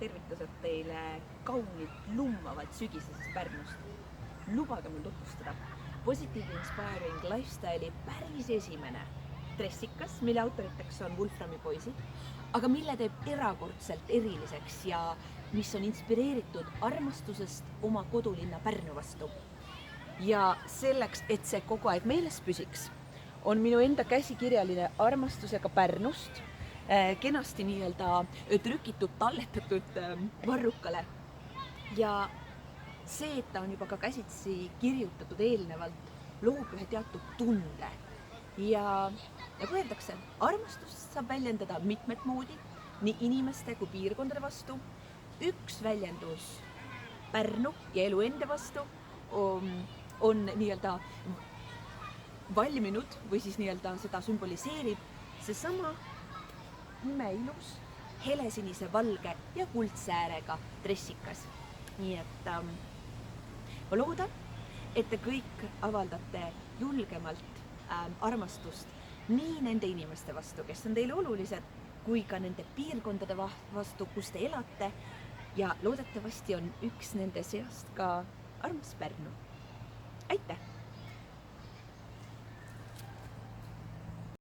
tervitused teile kaunid lummavad sügisesest Pärnust. Lubage mul tutvustada Positive Inspiring Lifestyle'i päris esimene dressikas, mille autoriteks on Wolframi poisid, aga mille teeb erakordselt eriliseks ja mis on inspireeritud armastusest oma kodulinna Pärnu vastu. Ja selleks, et see kogu aeg meeles püsiks, on minu enda käsikirjaline armastusega Pärnust kenasti nii-öelda trükitud, talletatud varrukale. Ja see, et ta on juba ka käsitsi kirjutatud eelnevalt, loob ühe teatud tunde. Ja kui öeldakse, armastust saab väljendada mitmet moodi, nii inimeste kui piirkondade vastu. Üks väljendus Pärnu ja elu enda vastu on nii-öelda valminud või siis nii-öelda seda sümboliseerib seesama imeilus, helesinise, valge ja kuldse äärega dressikas. Nii et ma loodan, et te kõik avaldate julgemalt armastust nii nende inimeste vastu, kes on teile olulised, kui ka nende piirkondade vastu, kus te elate. Ja loodetavasti on üks nende seast ka armas Pärnu. Aitäh!